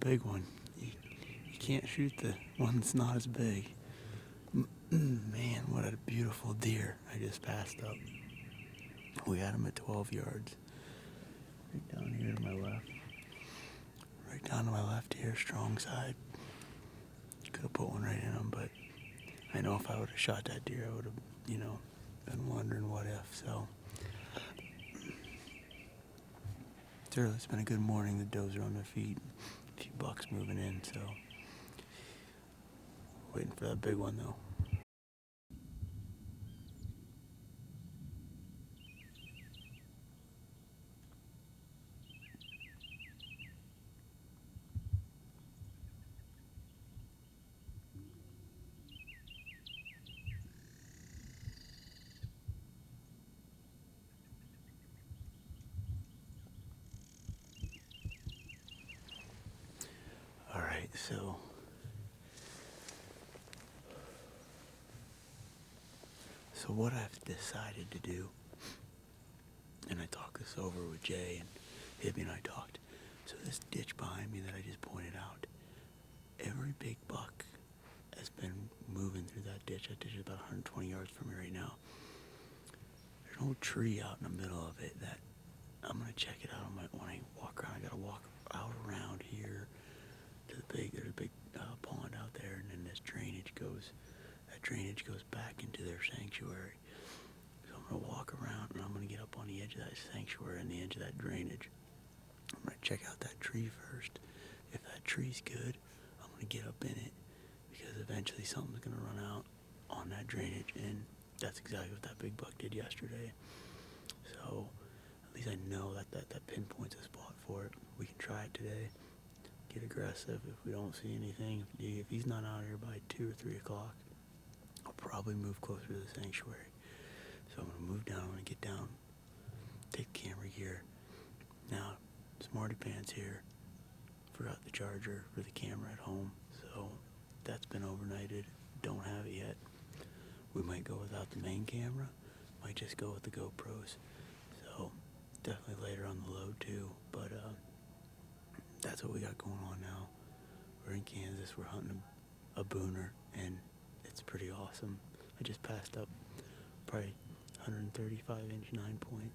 big one. You can't shoot the one that's not as big. Man, what a beautiful deer I just passed up. We had him at 12 yards. Right down here to my left. Right down to my left here, strong side. Could have put one right in him, but I know if I would have shot that deer, I would have, been wondering what if, so. It's been a good morning. The does are on their feet. A few bucks moving in, so. Waiting for that big one, though. Alright, so what I've decided to do, and I talked this over with Jay, and Hibby and I talked. So this ditch behind me that I just pointed out, every big buck has been moving through that ditch. That ditch is about 120 yards from me right now. There's no tree out in the middle of it that I'm going to check it out. When I walk around, I got to walk out around here to there's a big pond out there, and then that drainage goes back into their sanctuary. So I'm going to walk around, and I'm going to get up on the edge of that sanctuary and the edge of that drainage. I'm going to check out that tree first. If that tree's good, I'm going to get up in it, because eventually something's going to run out on that drainage, and that's exactly what that big buck did yesterday. So at least I know that pinpoints a spot for it. We can try it today. Get aggressive if we don't see anything. If he's not out here by 2 or 3 o'clock, I'll probably move closer to the sanctuary. So I'm going to move down. I'm going to get down, take the camera gear. Now, Smarty Pants here. Forgot the charger for the camera at home, so that's been overnighted. Don't have it yet. We might go without the main camera. Might just go with the GoPros. So definitely later on the load too. But that's what we got going on now. We're in Kansas. We're hunting a booner, and it's pretty awesome. I just passed up probably 135-inch 9-point.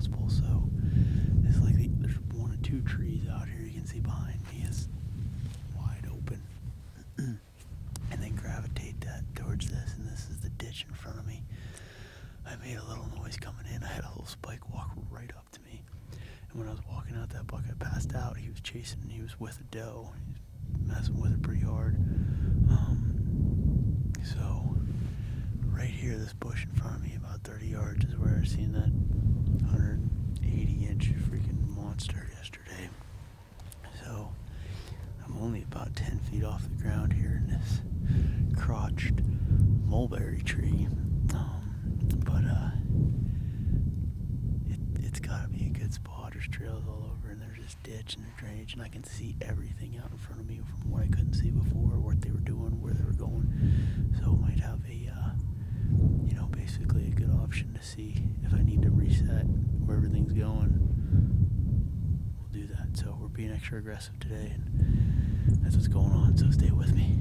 possible. So it's like there's one or two trees out here you can see behind me is wide open. And then gravitate that towards this, and this is the ditch in front of me. I made a little noise coming in. I had a little spike walk right up to me. And when I was walking out that buck, I passed out. He was chasing, he was with a doe. He was messing with it pretty hard. So right here, this bush in front of me, about 30 yards, is where I seen that 180-inch freaking monster yesterday. So I'm only about 10 feet off the ground here in this crotched mulberry tree. But it's gotta be a good spot. There's trails all over, and there's this ditch and a drainage, and I can see everything out in front of me from what I couldn't see before, what they were doing, where they were going. So I might have a, basically a good option to see if I need to reset where everything's going. We'll do that. So we're being extra aggressive today, and that's what's going on. So stay with me.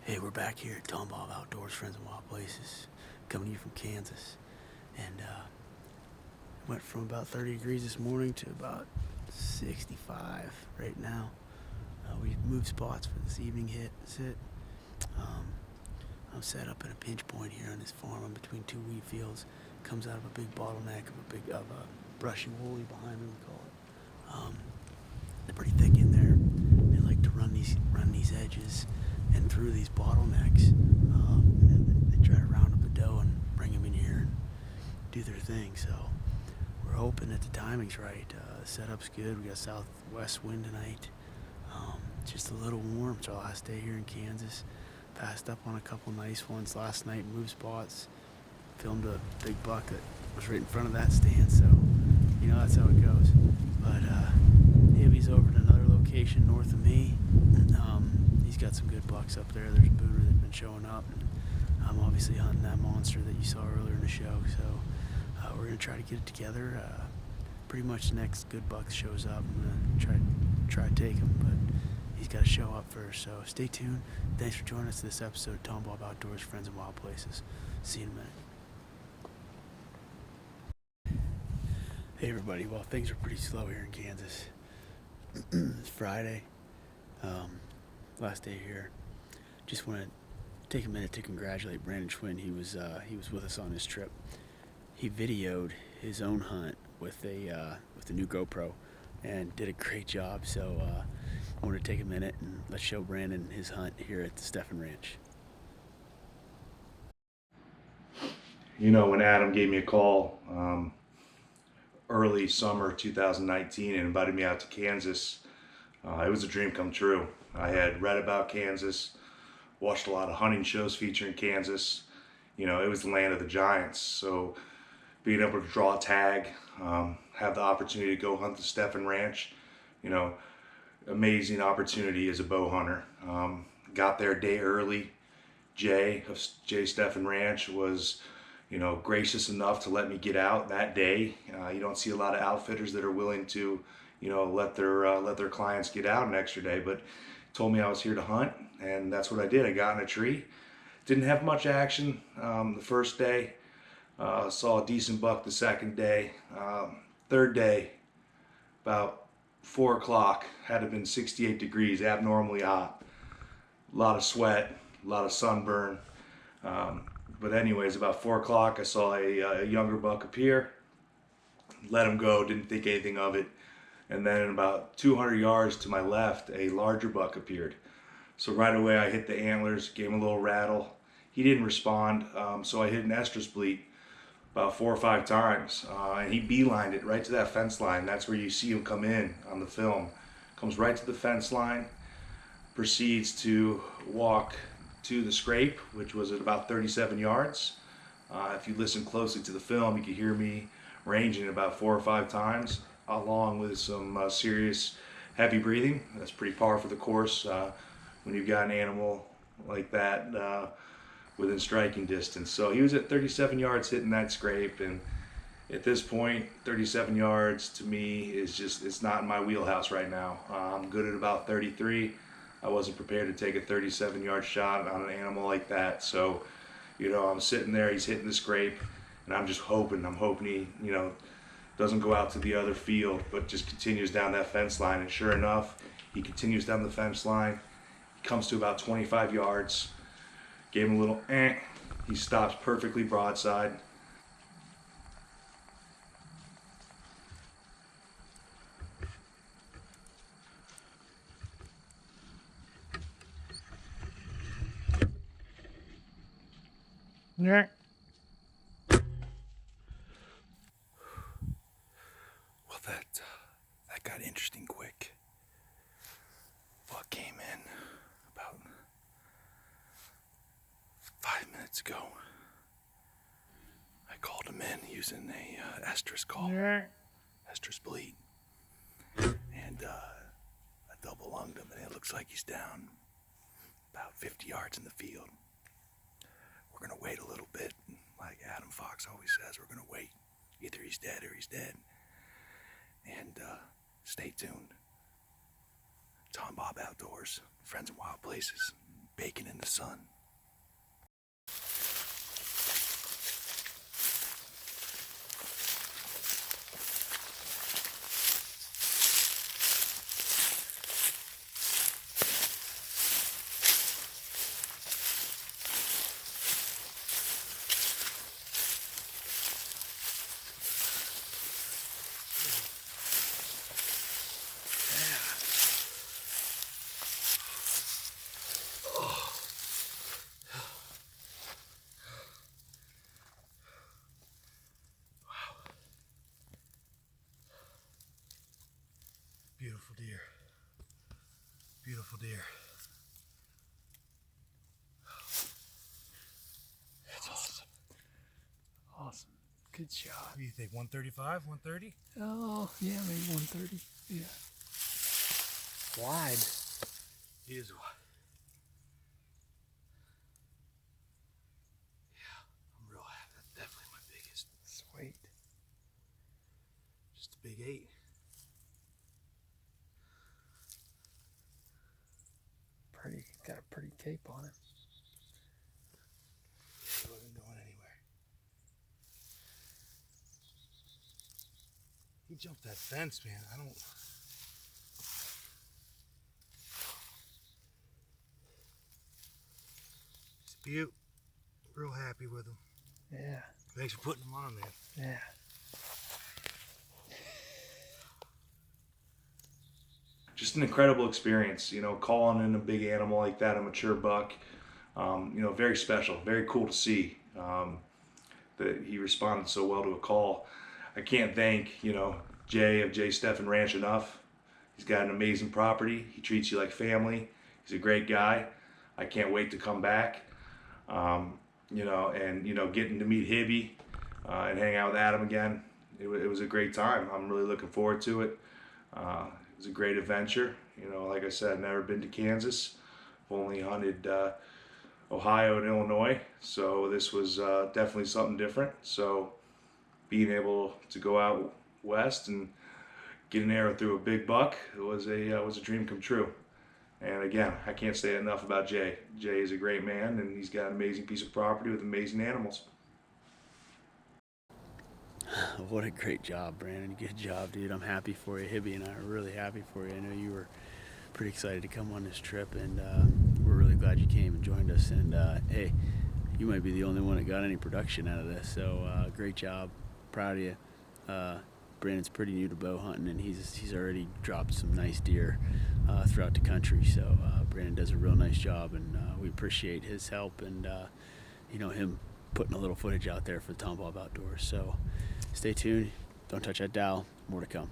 Hey, we're back here at Tom Bob Outdoors, Friends and Wild Places, coming to you from Kansas. And went from about 30 degrees this morning to about 65 right now. We moved spots for this evening sit. I'm set up in a pinch point here on this farm. I'm between two wheat fields. Comes out of a big bottleneck of a brushy woolly behind me, we call it. They're pretty thick in there. They like to run these edges and through these bottlenecks. They try to round up a doe and bring them in here and do their thing. So we're hoping that the timing's right. The setup's good. We got southwest wind tonight. Just a little warm. It's our last day here in Kansas. Passed up on a couple nice ones last night, moved spots. Filmed a big buck that was right in front of that stand, so you know that's how it goes. But Ibby's over at another location north of me. He's got some good bucks up there. There's a booter that's been showing up, and I'm obviously hunting that monster that you saw earlier in the show. So we're gonna try to get it together. Pretty much the next good buck shows up, I'm gonna try to take him, but he's got to show up first. So stay tuned. Thanks for joining us this episode of Tom Bob Outdoors, Friends in Wild Places. See you in a minute. Hey everybody. Well, things are pretty slow here in Kansas. It's Friday, last day here. Just want to take a minute to congratulate Brandon Schwinn. He was with us on this trip. He videoed his own hunt with the new GoPro and did a great job. So I want to take a minute and let's show Brandon his hunt here at the Steffen Ranch. You know, when Adam gave me a call early summer 2019 and invited me out to Kansas, it was a dream come true. I had read about Kansas, watched a lot of hunting shows featuring Kansas. You know, it was the land of the giants. So being able to draw a tag, have the opportunity to go hunt the Steffen Ranch, you know, amazing opportunity as a bow hunter. Got there a day early. Jay Steffen Ranch was, you know, gracious enough to let me get out that day. You don't see a lot of outfitters that are willing to, you know, let their clients get out an extra day, but told me I was here to hunt, and that's what I did. I got in a tree. Didn't have much action the first day. Saw a decent buck the second day. Third day, about 4 o'clock, had to been 68 degrees, abnormally hot. A lot of sweat, a lot of sunburn. But anyways, about 4 o'clock, I saw a younger buck appear. Let him go, didn't think anything of it. And then about 200 yards to my left, a larger buck appeared. So right away, I hit the antlers, gave him a little rattle. He didn't respond, so I hit an estrus bleat about 4 or 5 times, and he beelined it right to that fence line. That's where you see him come in on the film. Comes right to the fence line, proceeds to walk to the scrape, which was at about 37 yards. If you listen closely to the film, you can hear me ranging about 4 or 5 times, along with some serious heavy breathing. That's pretty par for the course when you've got an animal like that within striking distance. So he was at 37 yards hitting that scrape, and at this point 37 yards to me is just, it's not in my wheelhouse right now. I'm good at about 33. I wasn't prepared to take a 37 yard shot on an animal like that. So, you know, I'm sitting there, he's hitting the scrape, and I'm hoping he, you know, doesn't go out to the other field, but just continues down that fence line. And sure enough, he continues down the fence line. He comes to about 25 yards. Gave him a little He stops perfectly broadside. Yeah. Well, that got interesting quick. Buck came in about 5 minutes ago. I called him in using a estrus call, estrus bleed, and I double lunged him, and it looks like he's down about 50 yards in the field. We're gonna wait a little bit, like Adam Fox always says. We're gonna wait. Either he's dead or he's dead. And stay tuned. Tom Bob Outdoors, Friends in Wild Places, baking in the sun. Beautiful deer. Beautiful deer. That's awesome. Awesome. Good shot. What do you think? 135, 130? Oh, yeah, maybe 130. Yeah. Wide. He is wide. Yeah, I'm real happy. That's definitely my biggest. Sweet. Just a big 8. Got a pretty cape on it. He wasn't going anywhere. He jumped that fence, man. I don't. He's a beaut. Real happy with him. Yeah. Thanks for putting him on, man. Yeah. Just an incredible experience, you know, calling in a big animal like that, a mature buck. You know, very special, very cool to see that he responded so well to a call. I can't thank, you know, Jay of Jay Steffen Ranch enough. He's got an amazing property. He treats you like family. He's a great guy. I can't wait to come back. You know, and, you know, getting to meet Hibby and hang out with Adam again. It was a great time. I'm really looking forward to it. It was a great adventure. You know, like I said, I've never been to Kansas. I've only hunted Ohio and Illinois, so this was definitely something different. So being able to go out west and get an arrow through a big buck, it was a dream come true. And again, I can't say enough about Jay. Jay is a great man, and he's got an amazing piece of property with amazing animals. What a great job, Brandon. Good job, dude. I'm happy for you. Hibby and I are really happy for you. I know you were pretty excited to come on this trip, and we're really glad you came and joined us. And hey, you might be the only one that got any production out of this, so great job. Proud of you. Brandon's pretty new to bow hunting, and he's already dropped some nice deer throughout the country, so Brandon does a real nice job, and we appreciate his help and you know, him putting a little footage out there for the Tombob Outdoors. So stay tuned, don't touch that dial, more to come.